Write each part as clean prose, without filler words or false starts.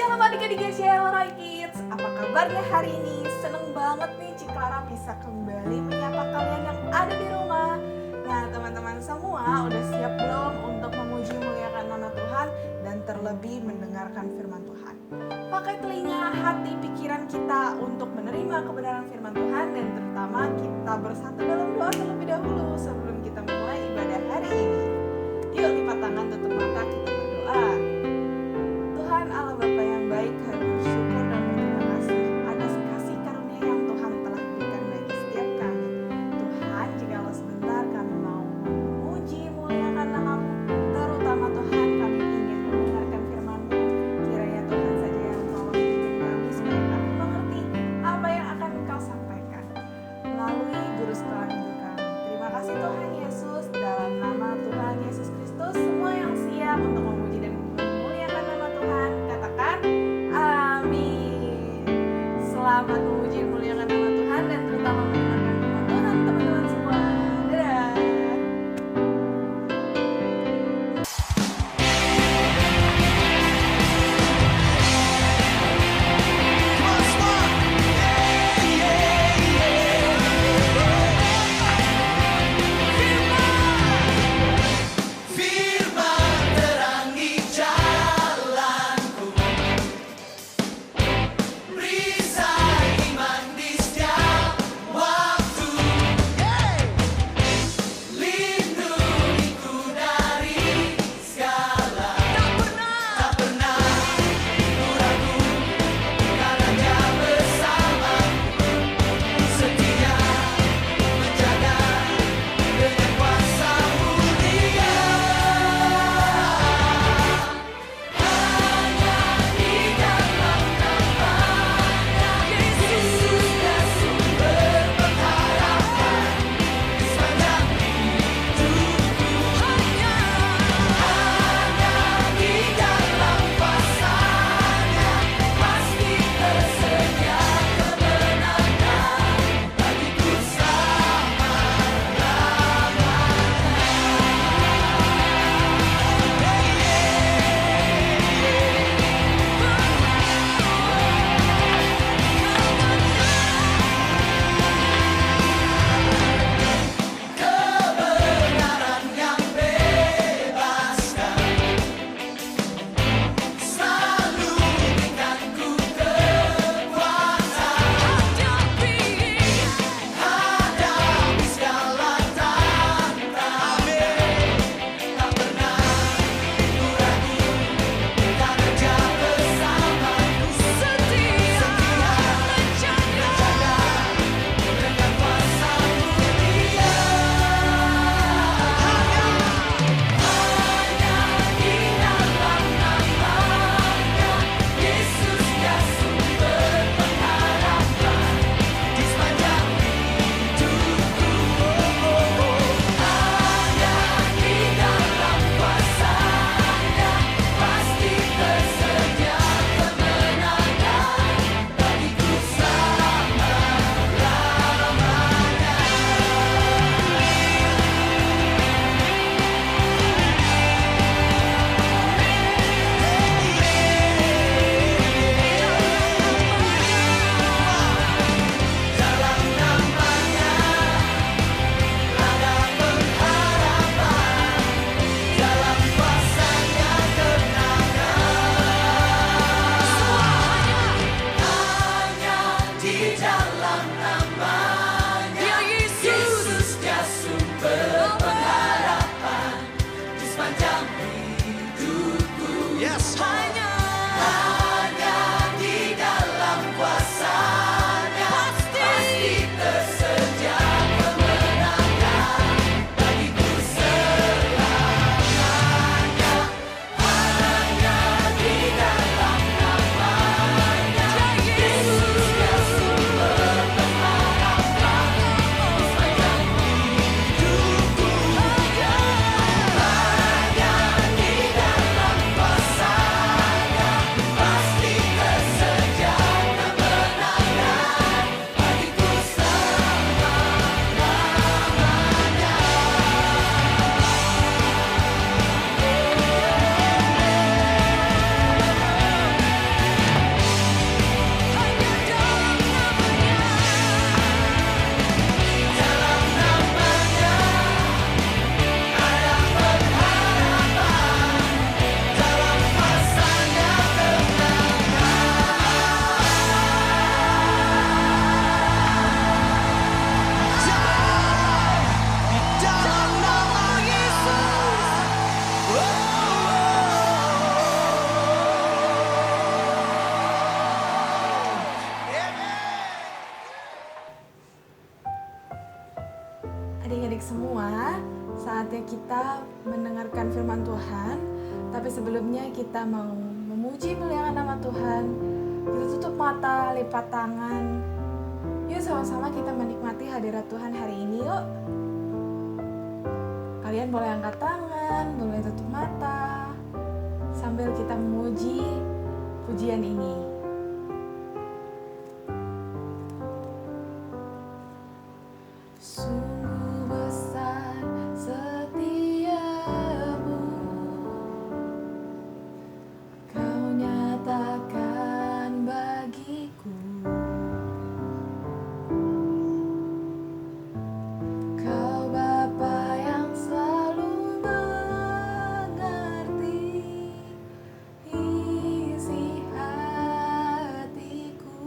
Shalom adik-adik Shalom Kids. Apa kabarnya hari ini? Seneng banget nih Ciklara bisa kembali menyapa kalian yang ada di rumah. Nah teman-teman semua udah siap belum untuk memuji muliakan nama Tuhan dan terlebih mendengarkan firman Tuhan? Pakai telinga, hati, pikiran kita untuk menerima kebenaran firman Tuhan, dan terutama kita bersatu dalam doa terlebih dahulu sebelum kita mulai ibadah hari ini. Yuk lipat tangan, tutup mata, kita berdoa. Tuhan Allah Bapa yang baik, kami bersyukur dan berterima kasih atas kasih karunia yang Tuhan telah berikan bagi setiap kami. Tuhan, jikalau sebentar kami mau memuji muliakan nama-Mu, terutama Tuhan kami ingin mendengarkan firman-Mu. Kiranya Tuhan saja yang tolong pimpin kami supaya kami mengerti apa yang akan Engkau sampaikan melalui guru sekolah minggu kami. Terima kasih Tuhan Yesus, dalam nama Tuhan Yesus Kristus semua yang siap untuk memuji dan memuliakan nama Tuhan katakan Adik-adik semua, saatnya kita mendengarkan firman Tuhan. Tapi sebelumnya kita mau memuji muliakan nama Tuhan. Kita tutup mata, lipat tangan. Yuk sama-sama kita menikmati hadirat Tuhan hari ini yuk. Kalian boleh angkat tangan, boleh tutup mata, sambil kita memuji pujian ini. Sungguh besar setiamu, Kau nyatakan bagiku. Kau Bapa yang selalu mengerti isi hatiku.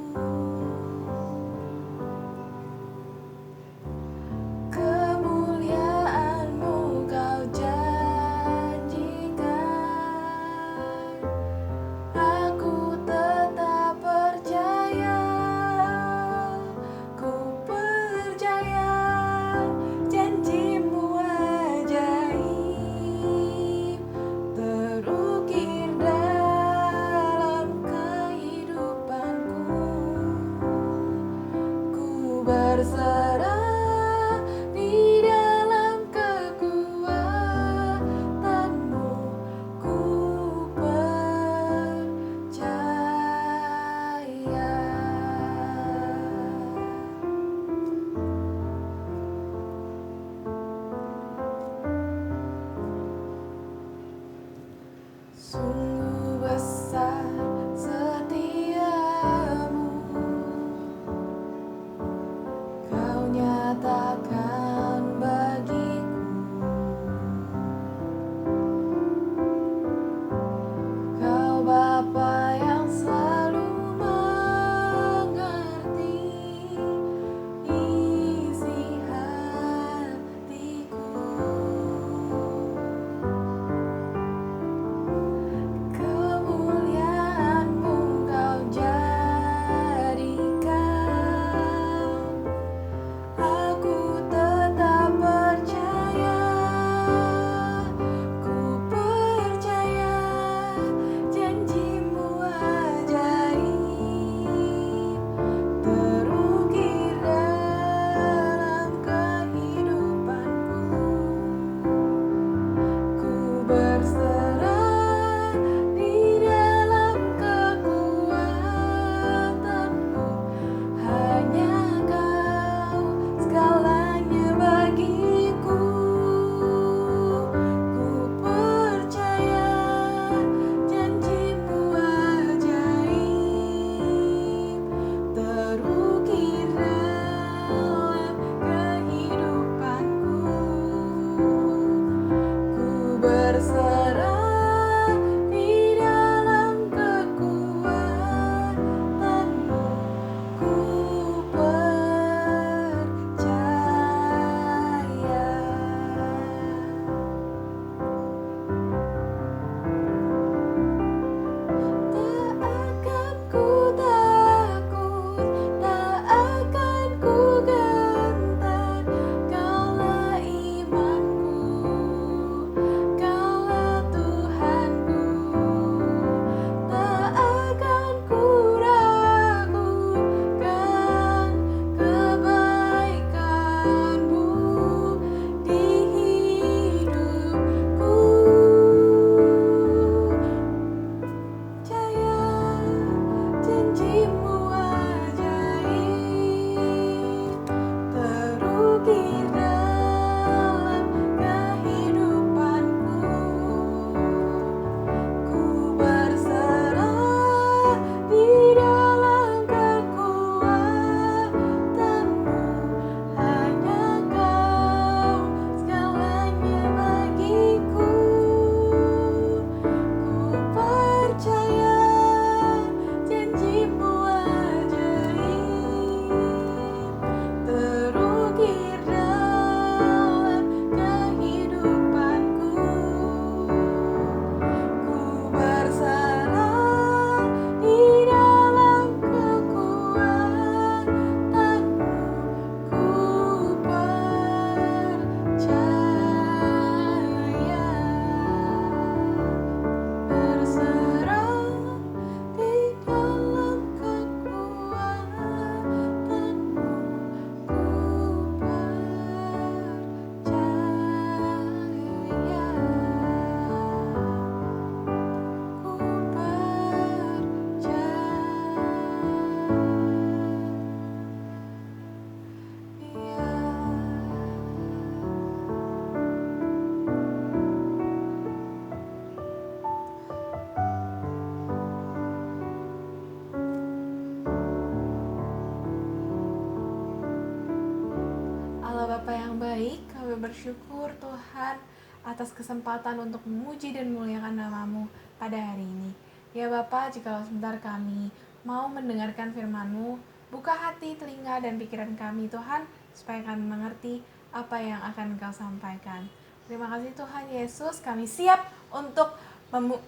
Allah Bapa yang baik, kami bersyukur Tuhan atas kesempatan untuk memuji dan memuliakan nama-Mu pada hari ini. Ya Bapa, jikalau sebentar kami mau mendengarkan firman-Mu, buka hati, telinga, dan pikiran kami Tuhan, supaya kami mengerti apa yang akan Engkau sampaikan. Terima kasih Tuhan Yesus, kami siap untuk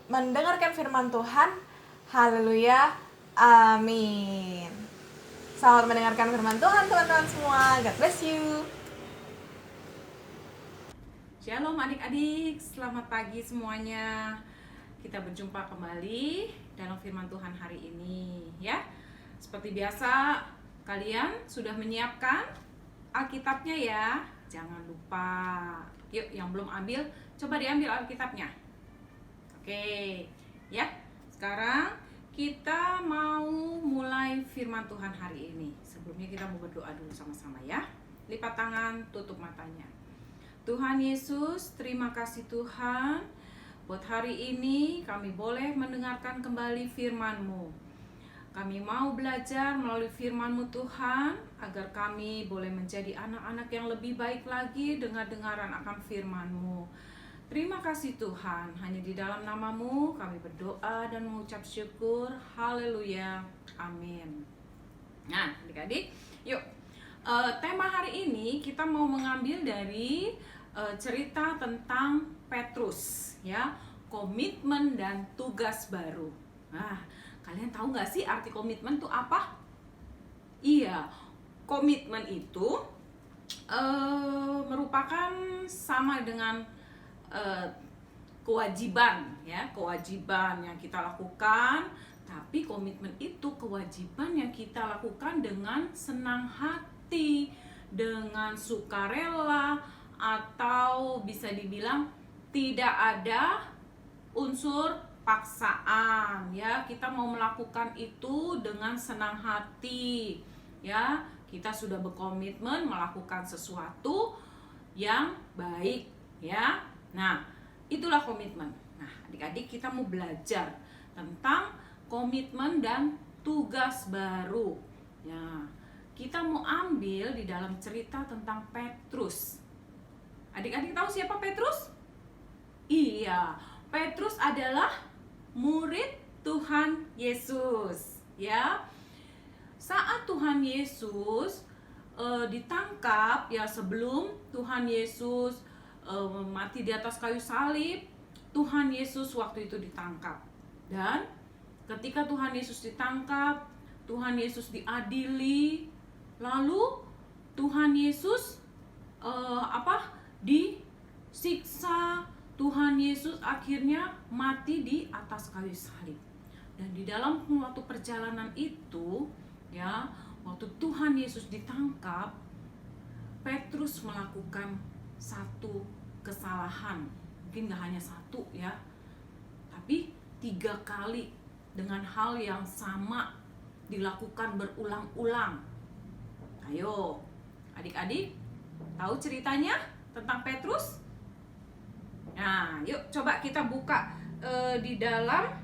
mendengarkan firman Tuhan. Haleluya, amin. Selamat mendengarkan firman Tuhan teman-teman semua. God bless you. Shalom adik-adik, selamat pagi semuanya. Kita berjumpa kembali dalam firman Tuhan hari ini ya. Seperti biasa, kalian sudah menyiapkan Alkitabnya ya. Jangan lupa. Yuk, yang belum ambil, coba diambil Alkitabnya. Oke, ya. Sekarang kita mau mulai firman Tuhan hari ini. Sebelumnya kita mau berdoa dulu sama-sama ya. Lipat tangan, tutup matanya. Tuhan Yesus, terima kasih Tuhan. Buat hari ini kami boleh mendengarkan kembali firman-Mu. Kami mau belajar melalui firman-Mu Tuhan, agar kami boleh menjadi anak-anak yang lebih baik lagi dengar-dengaran akan firman-Mu. Terima kasih Tuhan, hanya di dalam nama-Mu kami berdoa dan mengucap syukur. Haleluya, amin. Nah adik-adik, yuk, tema hari ini kita mau mengambil dari cerita tentang Petrus ya, komitmen dan tugas baru. Nah, kalian tahu gak sih arti komitmen itu apa? Iya, komitmen itu merupakan sama dengan kewajiban ya, kewajiban yang kita lakukan, tapi komitmen itu kewajiban yang kita lakukan dengan senang hati, dengan sukarela, atau bisa dibilang tidak ada unsur paksaan ya. Kita mau melakukan itu dengan senang hati ya. Kita sudah berkomitmen melakukan sesuatu yang baik ya. Nah, itulah komitmen. Nah, adik-adik kita mau belajar tentang komitmen dan tugas baru. Ya, kita mau ambil di dalam cerita tentang Petrus. Adik-adik tahu siapa Petrus? Iya, Petrus adalah murid Tuhan Yesus. Ya, saat Tuhan Yesus ditangkap ya, sebelum Tuhan Yesus mati di atas kayu salib, Tuhan Yesus waktu itu ditangkap. Dan ketika Tuhan Yesus ditangkap, Tuhan Yesus diadili, lalu Tuhan Yesus disiksa. Tuhan Yesus akhirnya mati di atas kayu salib. Dan di dalam waktu perjalanan itu ya, waktu Tuhan Yesus ditangkap, Petrus melakukan satu kesalahan. Mungkin gak hanya satu ya, tapi 3 kali dengan hal yang sama dilakukan berulang-ulang. Ayo adik-adik, tahu ceritanya tentang Petrus? Nah, yuk coba kita buka di dalam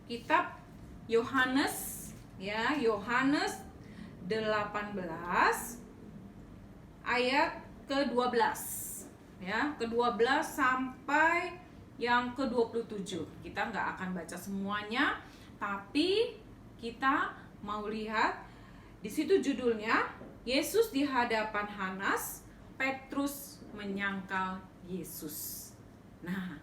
kitab Yohanes ya, Yohanes 18 ayat ke-12 ya, ke-12 sampai yang ke-27. Kita nggak akan baca semuanya, tapi kita mau lihat di situ judulnya Yesus di hadapan Hanas, Petrus menyangkal Yesus. Nah,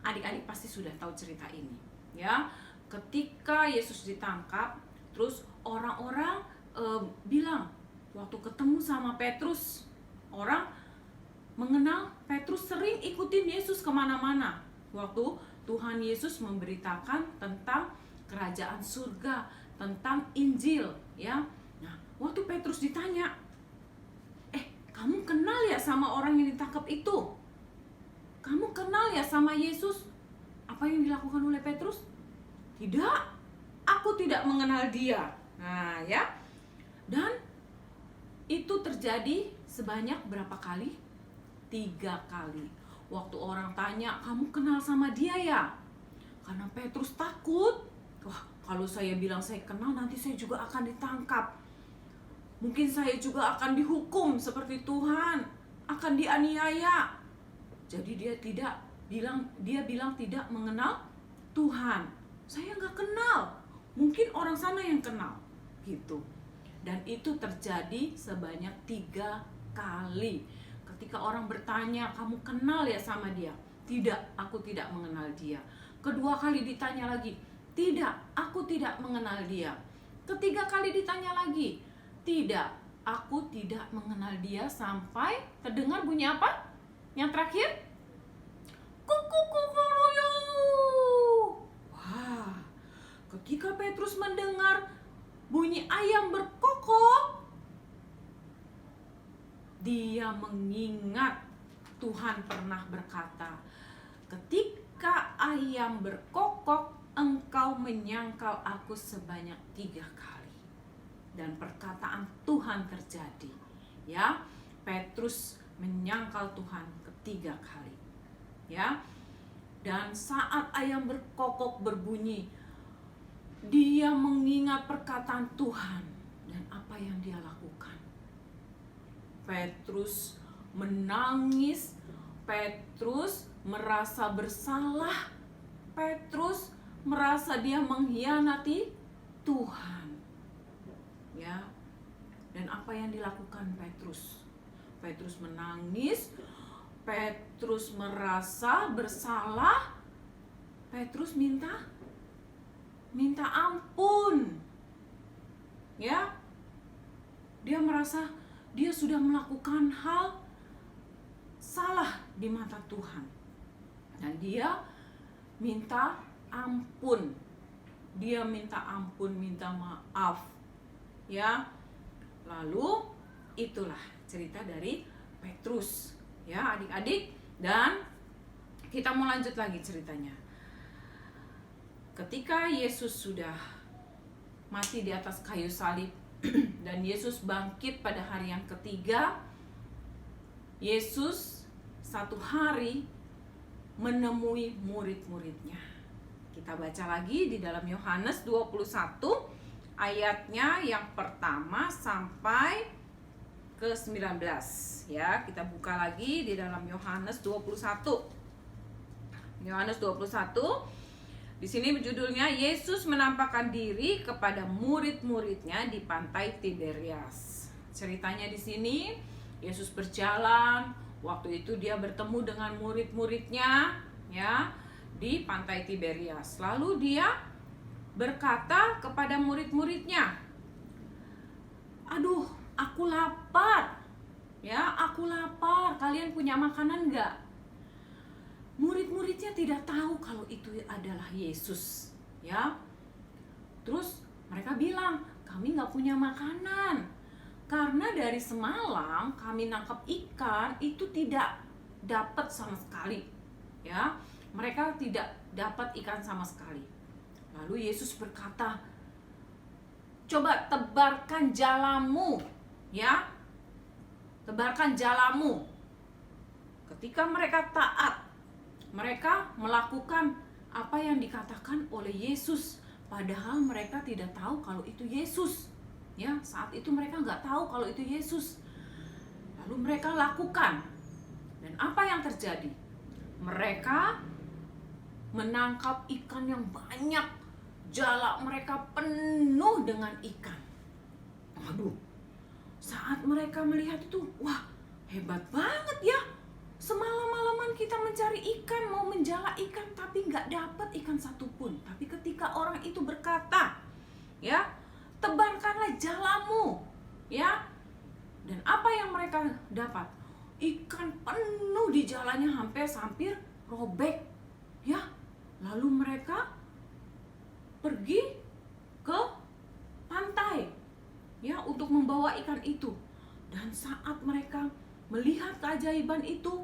adik-adik pasti sudah tahu cerita ini ya. Ketika Yesus ditangkap, terus orang-orang bilang waktu ketemu sama Petrus, orang mengenal Petrus sering ikutin Yesus kemana-mana. Waktu Tuhan Yesus memberitakan tentang kerajaan surga, tentang Injil ya. Nah, waktu Petrus ditanya, kamu kenal ya sama orang yang ditangkap itu? Kamu kenal ya sama Yesus? Apa yang dilakukan oleh Petrus? Tidak, aku tidak mengenal dia. Nah ya, dan itu terjadi sebanyak berapa kali? 3 kali. Waktu orang tanya, kamu kenal sama dia ya? Karena Petrus takut. Wah, kalau saya bilang saya kenal, nanti saya juga akan ditangkap. Mungkin saya juga akan dihukum seperti Tuhan, akan dianiaya. Jadi dia bilang tidak mengenal Tuhan. Saya nggak kenal. Mungkin orang sana yang kenal, gitu. Dan itu terjadi sebanyak 3 kali. Ketika orang bertanya, kamu kenal ya sama dia? Tidak, aku tidak mengenal dia. Kedua kali ditanya lagi, tidak, aku tidak mengenal dia. Ketiga kali ditanya lagi, tidak, aku tidak mengenal dia. Sampai terdengar bunyi apa? Yang terakhir, kukukukuruyu. Wah, ketika Petrus mendengar bunyi ayam berkokok, dia mengingat Tuhan pernah berkata, ketika ayam berkokok, engkau menyangkal aku sebanyak 3 kali. Dan perkataan Tuhan terjadi. Ya, Petrus menyangkal Tuhan ketiga kali. Ya, dan saat ayam berkokok berbunyi, dia mengingat perkataan Tuhan. Dan apa yang dia lakukan? Petrus menangis, Petrus merasa bersalah, Petrus merasa dia mengkhianati Tuhan. Ya. Dan apa yang dilakukan Petrus? Petrus menangis, Petrus merasa bersalah, Petrus minta ampun. Ya. Dia merasa dia sudah melakukan hal salah di mata Tuhan. Dan dia minta ampun. Dia minta ampun, minta maaf. Ya. Lalu itulah cerita dari Petrus. Ya, adik-adik, dan kita mau lanjut lagi ceritanya. Ketika Yesus sudah mati di atas kayu salib dan Yesus bangkit pada hari yang ketiga, Yesus satu hari menemui murid-muridnya. Kita baca lagi di dalam Yohanes 21 ayatnya yang pertama sampai ke 19. Ya, kita buka lagi di dalam Yohanes 21. Yohanes 21. Di sini judulnya Yesus menampakkan diri kepada murid-muridnya di pantai Tiberias. Ceritanya di sini Yesus berjalan, waktu itu dia bertemu dengan murid-muridnya ya di pantai Tiberias. Lalu dia berkata kepada murid-muridnya, "Aduh, aku lapar. Ya, aku lapar. Kalian punya makanan enggak?" Murid-muridnya tidak tahu kalau itu adalah Yesus, ya. Terus mereka bilang, "Kami nggak punya makanan karena dari semalam kami nangkap ikan itu tidak dapat sama sekali." Ya, mereka tidak dapat ikan sama sekali. Lalu Yesus berkata, "Coba tebarkan jalamu, ya. Tebarkan jalamu." Ketika mereka taat, mereka melakukan apa yang dikatakan oleh Yesus, padahal mereka tidak tahu kalau itu Yesus. Ya, saat itu mereka nggak tahu kalau itu Yesus. Lalu mereka lakukan. Dan apa yang terjadi? Mereka menangkap ikan yang banyak. Jala mereka penuh dengan ikan. Waduh, saat mereka melihat itu, wah, hebat banget ya. Semalam-malaman kita mencari ikan, mau menjala ikan, tapi nggak dapat ikan satupun. Tapi ketika orang itu berkata, ya, tebarkanlah jalamu, ya. Dan apa yang mereka dapat? Ikan penuh di jalannya hampir robek, ya. Lalu mereka pergi ke pantai, ya, untuk membawa ikan itu. Dan saat mereka melihat keajaiban itu,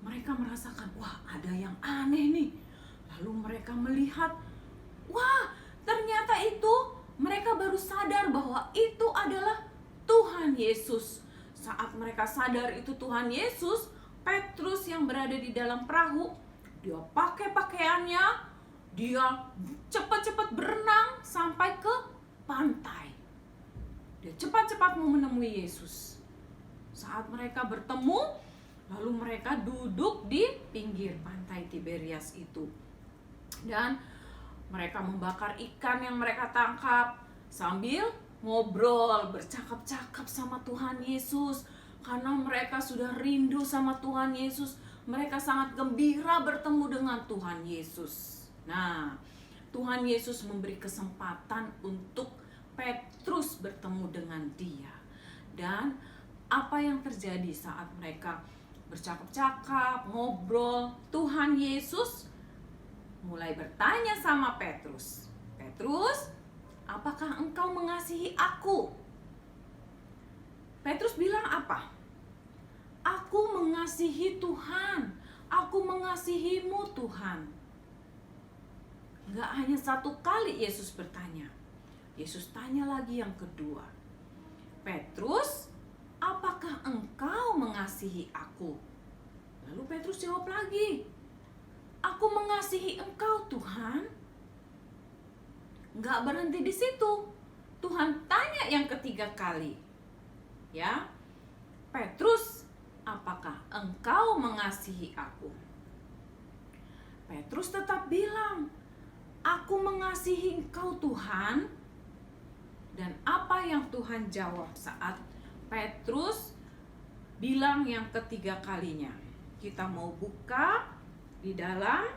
mereka merasakan, wah, ada yang aneh nih. Lalu mereka melihat, wah, ternyata itu mereka baru sadar bahwa itu adalah Tuhan Yesus. Saat mereka sadar itu Tuhan Yesus, Petrus yang berada di dalam perahu, dia pakai pakaiannya, dia cepat-cepat berenang sampai ke pantai. Dia cepat-cepat mau menemui Yesus. Saat mereka bertemu, lalu mereka duduk di pinggir pantai Tiberias itu. Dan mereka membakar ikan yang mereka tangkap sambil ngobrol, bercakap-cakap sama Tuhan Yesus. Karena mereka sudah rindu sama Tuhan Yesus, mereka sangat gembira bertemu dengan Tuhan Yesus. Nah, Tuhan Yesus memberi kesempatan untuk Petrus bertemu dengan dia. Dan apa yang terjadi saat mereka bercakap-cakap, ngobrol, Tuhan Yesus mulai bertanya sama Petrus. Petrus, apakah engkau mengasihi aku? Petrus bilang apa? Aku mengasihi Tuhan. Aku mengasihimu Tuhan. Gak hanya satu kali Yesus bertanya. Yesus tanya lagi yang kedua. Petrus, apakah engkau mengasihi aku? Lalu Petrus jawab lagi, aku mengasihi engkau Tuhan. Gak berhenti di situ. Tuhan tanya yang ketiga kali. Ya, Petrus, apakah engkau mengasihi aku? Petrus tetap bilang, aku mengasihi engkau Tuhan. Dan apa yang Tuhan jawab saat Petrus bilang yang ketiga kalinya? Kita mau buka di dalam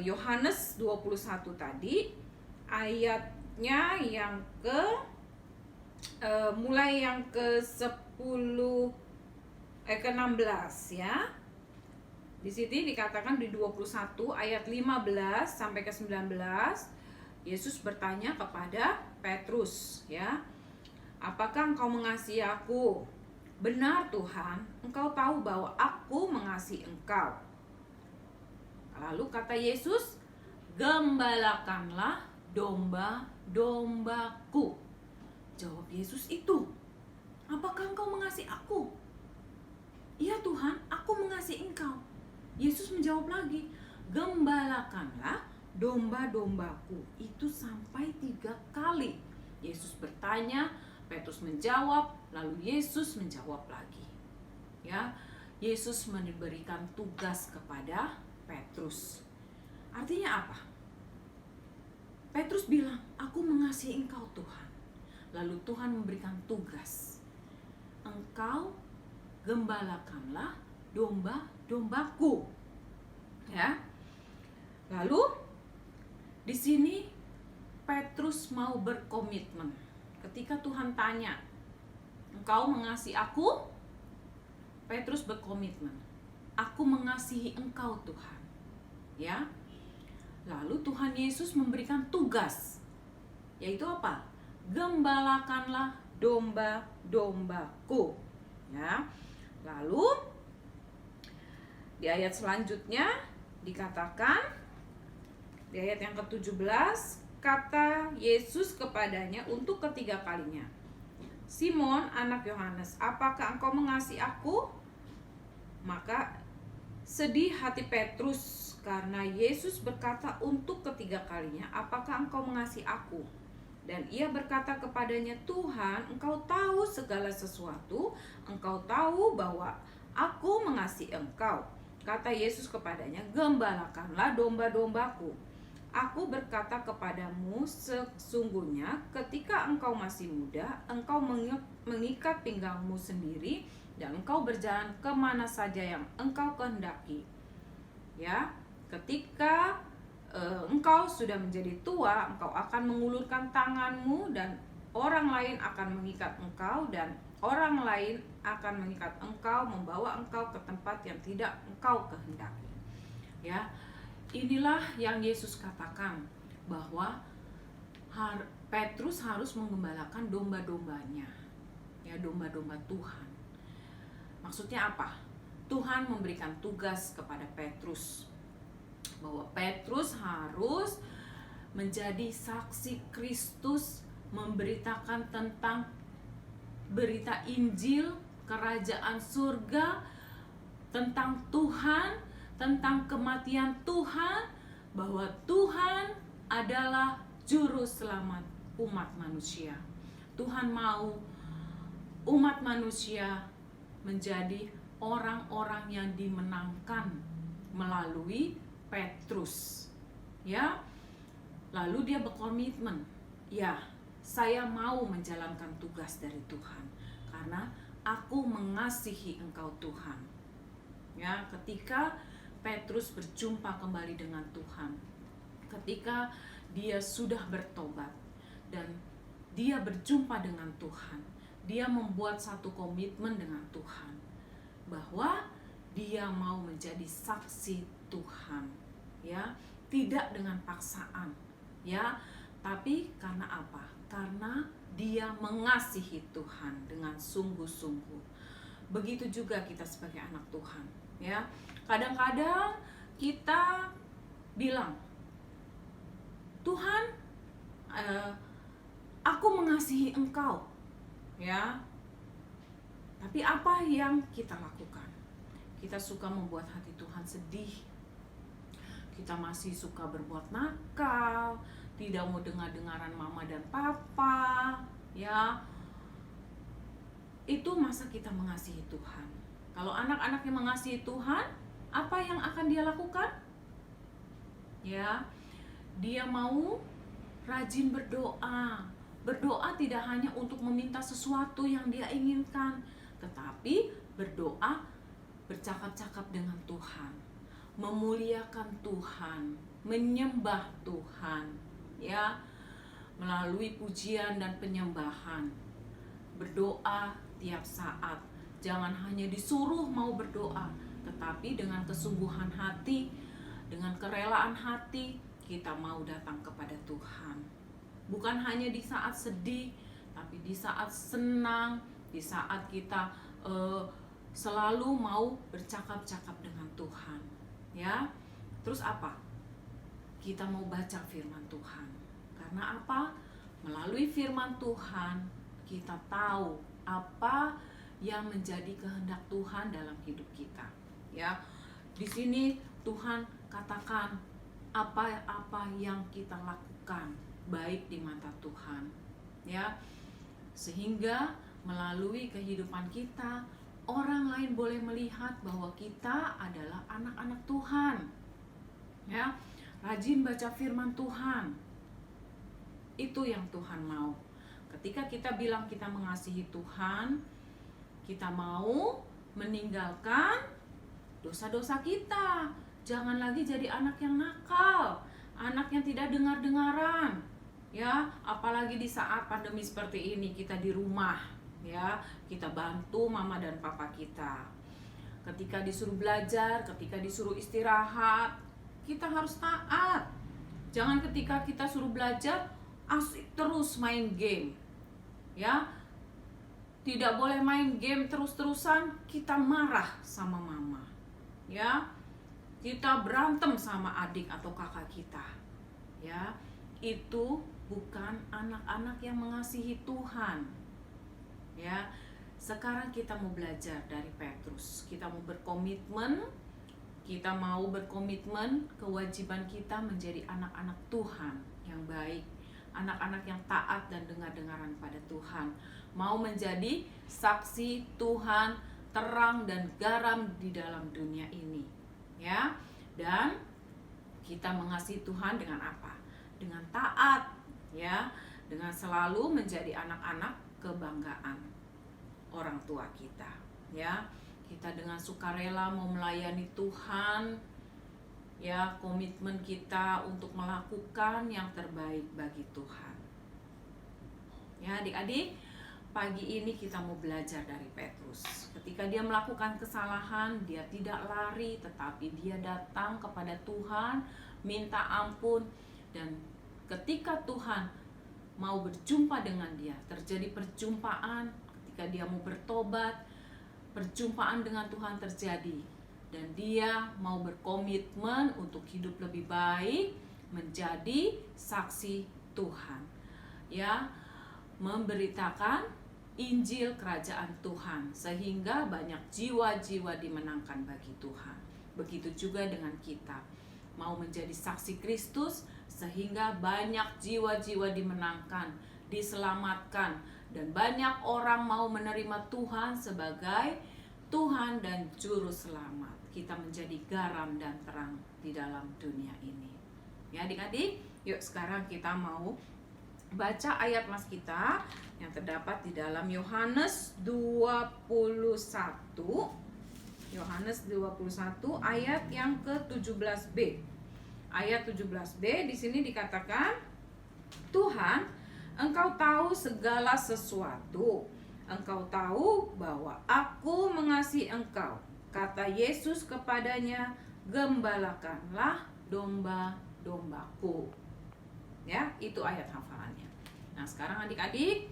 Yohanes 21 tadi, ayatnya yang mulai yang ke-16 ya. Di sini dikatakan di 21 ayat 15 sampai ke 19, Yesus bertanya kepada Petrus ya. Apakah engkau mengasihi aku? Benar Tuhan, engkau tahu bahwa aku mengasihi engkau. Lalu kata Yesus, gembalakanlah domba-dombaku. Jawab Yesus itu, apakah engkau mengasihi aku? Iya Tuhan, aku mengasihi engkau. Yesus menjawab lagi, gembalakanlah domba-dombaku. Itu sampai 3 kali. Yesus bertanya, Petrus menjawab, lalu Yesus menjawab lagi. Ya, Yesus memberikan tugas kepada Petrus. Artinya apa? Petrus bilang, aku mengasihi engkau Tuhan. Lalu Tuhan memberikan tugas. Engkau gembalakanlah domba-dombaku. Ya. Lalu di sini Petrus mau berkomitmen. Ketika Tuhan tanya, engkau mengasihi aku? Petrus berkomitmen. Aku mengasihi engkau Tuhan. Ya. Lalu Tuhan Yesus memberikan tugas. Yaitu apa? Gembalakanlah domba-dombaku. Ya. Lalu di ayat selanjutnya dikatakan, di ayat yang ke-17, kata Yesus kepadanya untuk ketiga kalinya, Simon anak Yohanes, apakah engkau mengasihi aku? Maka sedih hati Petrus karena Yesus berkata untuk ketiga kalinya, apakah engkau mengasihi aku? Dan ia berkata kepadanya, Tuhan, engkau tahu segala sesuatu, engkau tahu bahwa aku mengasihi engkau. Kata Yesus kepadanya, gembalakanlah domba-dombaku. Aku berkata kepadamu, sesungguhnya ketika engkau masih muda, engkau mengikat pinggangmu sendiri, dan engkau berjalan kemana saja yang engkau kehendaki. Ya, ketika engkau sudah menjadi tua, engkau akan mengulurkan tanganmu, dan orang lain akan mengikat engkau, dan orang lain akan mengikat engkau, membawa engkau ke tempat yang tidak engkau kehendaki. Ya, inilah yang Yesus katakan, bahwa Petrus harus menggembalakan domba-dombanya, ya, domba-domba Tuhan. Maksudnya apa? Tuhan memberikan tugas kepada Petrus, bahwa Petrus harus menjadi saksi Kristus, memberitakan tentang berita Injil, kerajaan surga, tentang Tuhan, tentang kematian Tuhan, bahwa Tuhan adalah juru selamat umat manusia. Tuhan mau umat manusia menjadi orang-orang yang dimenangkan melalui Petrus. Ya. Lalu dia berkomitmen, ya, saya mau menjalankan tugas dari Tuhan karena aku mengasihi Engkau Tuhan. Ya, ketika Petrus berjumpa kembali dengan Tuhan, ketika dia sudah bertobat dan dia berjumpa dengan Tuhan, dia membuat satu komitmen dengan Tuhan bahwa dia mau menjadi saksi Tuhan, ya, tidak dengan paksaan, ya, tapi karena apa? Karena dia mengasihi Tuhan dengan sungguh-sungguh. Begitu juga kita sebagai anak Tuhan, ya. Kadang-kadang kita bilang, Tuhan, aku mengasihi Engkau, ya. Tapi apa yang kita lakukan? Kita suka membuat hati Tuhan sedih. Kita masih suka berbuat nakal, tidak mau dengar-dengaran mama dan papa, ya. Itu masa kita mengasihi Tuhan. Kalau anak-anak yang mengasihi Tuhan, apa yang akan dia lakukan? Ya, dia mau rajin berdoa. Berdoa tidak hanya untuk meminta sesuatu yang dia inginkan, tetapi berdoa bercakap-cakap dengan Tuhan, memuliakan Tuhan, menyembah Tuhan, ya, melalui pujian dan penyembahan. Berdoa tiap saat, jangan hanya disuruh mau berdoa, tetapi dengan kesungguhan hati, dengan kerelaan hati, kita mau datang kepada Tuhan. Bukan hanya di saat sedih, tapi di saat senang, di saat kita selalu mau bercakap-cakap dengan Tuhan, ya. Terus apa? Kita mau baca firman Tuhan. Karena apa? Melalui firman Tuhan kita tahu apa yang menjadi kehendak Tuhan dalam hidup kita, ya. Di sini Tuhan katakan apa-apa yang kita lakukan baik di mata Tuhan, ya. Sehingga melalui kehidupan kita orang lain boleh melihat bahwa kita adalah anak-anak Tuhan, ya. Rajin baca firman Tuhan. Itu yang Tuhan mau. Ketika kita bilang kita mengasihi Tuhan, kita mau meninggalkan dosa-dosa kita. Jangan lagi jadi anak yang nakal, anak yang tidak dengar-dengaran, ya. Apalagi di saat pandemi seperti ini, kita di rumah, ya, kita bantu mama dan papa kita. Ketika disuruh belajar, ketika disuruh istirahat, kita harus taat. Jangan ketika kita suruh belajar asik terus main game, ya. Tidak boleh main game terus-terusan, kita marah sama mama, ya. Kita berantem sama adik atau kakak kita, ya. Itu bukan anak-anak yang mengasihi Tuhan, ya. Sekarang kita mau belajar dari Petrus. Kita mau berkomitmen, kewajiban kita menjadi anak-anak Tuhan yang baik, anak-anak yang taat dan dengar-dengaran pada Tuhan, mau menjadi saksi Tuhan, terang dan garam di dalam dunia ini, ya. Dan kita mengasihi Tuhan dengan apa? Dengan taat, ya, dengan selalu menjadi anak-anak kebanggaan orang tua kita, ya. Kita dengan sukarela mau melayani Tuhan, ya, komitmen kita untuk melakukan yang terbaik bagi Tuhan. Ya, adik-adik, pagi ini kita mau belajar dari Petrus. Ketika dia melakukan kesalahan, dia tidak lari, tetapi dia datang kepada Tuhan, minta ampun. Dan ketika Tuhan mau berjumpa dengan dia, terjadi perjumpaan. Ketika dia mau bertobat, perjumpaan dengan Tuhan terjadi. Dan dia mau berkomitmen untuk hidup lebih baik, menjadi saksi Tuhan, ya, memberitakan Injil kerajaan Tuhan, sehingga banyak jiwa-jiwa dimenangkan bagi Tuhan. Begitu juga dengan kita, mau menjadi saksi Kristus, sehingga banyak jiwa-jiwa dimenangkan, diselamatkan, dan banyak orang mau menerima Tuhan sebagai Tuhan dan Juru Selamat. Kita menjadi garam dan terang di dalam dunia ini. Ya adik-adik, yuk sekarang kita mau baca ayat mas kita yang terdapat di dalam Yohanes 21. Yohanes 21 ayat yang ke-17b. Ayat 17b di sini dikatakan, Tuhan, Engkau tahu segala sesuatu. Engkau tahu bahwa aku mengasihi Engkau. Kata Yesus kepadanya, gembalakanlah domba-dombaku. Ya, itu ayat hafalannya. Nah, sekarang adik-adik,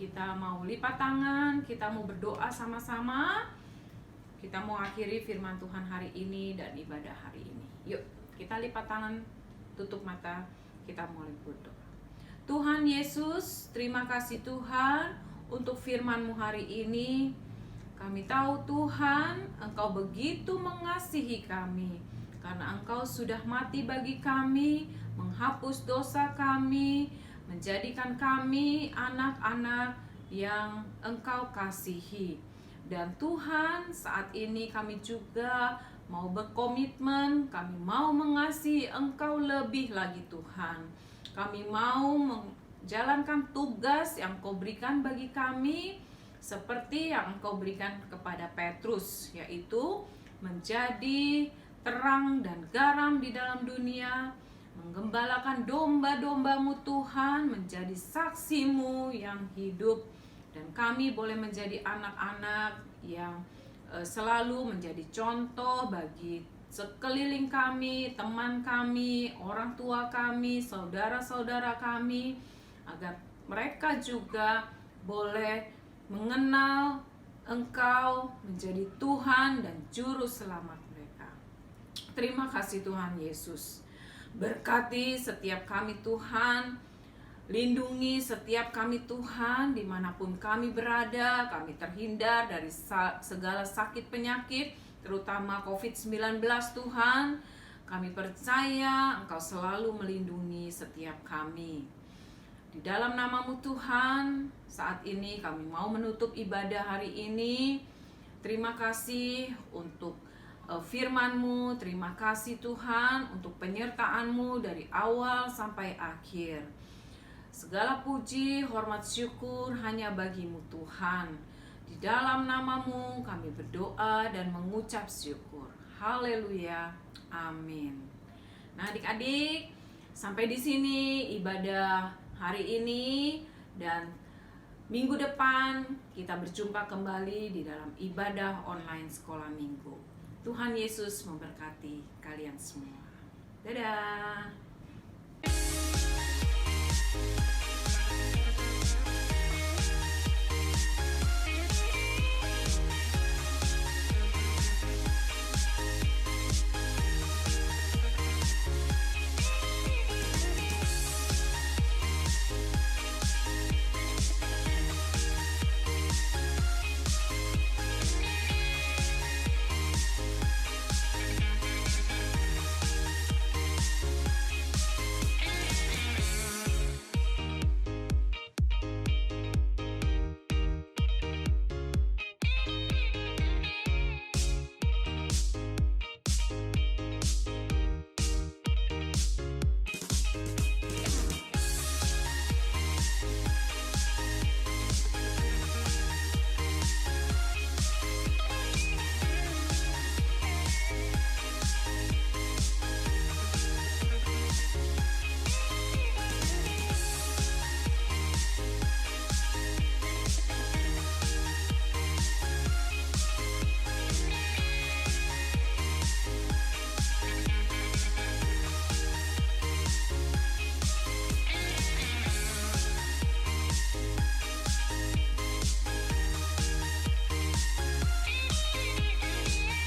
kita mau lipat tangan, kita mau berdoa sama-sama. Kita mau akhiri firman Tuhan hari ini dan ibadah hari ini. Yuk, kita lipat tangan, tutup mata, kita mulai berdoa. Tuhan Yesus, terima kasih Tuhan untuk firman-Mu hari ini. Kami tahu Tuhan, Engkau begitu mengasihi kami, karena Engkau sudah mati bagi kami, menghapus dosa kami, menjadikan kami anak-anak yang Engkau kasihi. Dan Tuhan, saat ini kami juga mau berkomitmen, kami mau mengasihi Engkau lebih lagi Tuhan. Kami mau menjalankan tugas yang Engkau berikan bagi kami, seperti yang Engkau berikan kepada Petrus, yaitu menjadi terang dan garam di dalam dunia, menggembalakan domba-domba-Mu Tuhan, menjadi saksi-Mu yang hidup, dan kami boleh menjadi anak-anak yang selalu menjadi contoh bagi sekeliling kami, teman kami, orang tua kami, saudara-saudara kami, agar mereka juga boleh mengenal Engkau menjadi Tuhan dan Juru Selamat mereka. Terima kasih Tuhan Yesus. Berkati setiap kami Tuhan, lindungi setiap kami Tuhan, dimanapun kami berada, kami terhindar dari segala sakit penyakit, terutama COVID-19 Tuhan. Kami percaya Engkau selalu melindungi setiap kami. Di dalam nama-Mu Tuhan, saat ini kami mau menutup ibadah hari ini. Terima kasih untuk firman-Mu, terima kasih Tuhan untuk penyertaan-Mu dari awal sampai akhir. Segala puji, hormat, syukur hanya bagi-Mu Tuhan. Di dalam nama-Mu kami berdoa dan mengucap syukur. Haleluya, amin. Nah adik-adik, sampai di sini ibadah hari ini, dan minggu depan kita berjumpa kembali di dalam ibadah online sekolah minggu. Tuhan Yesus memberkati kalian semua. Dadah.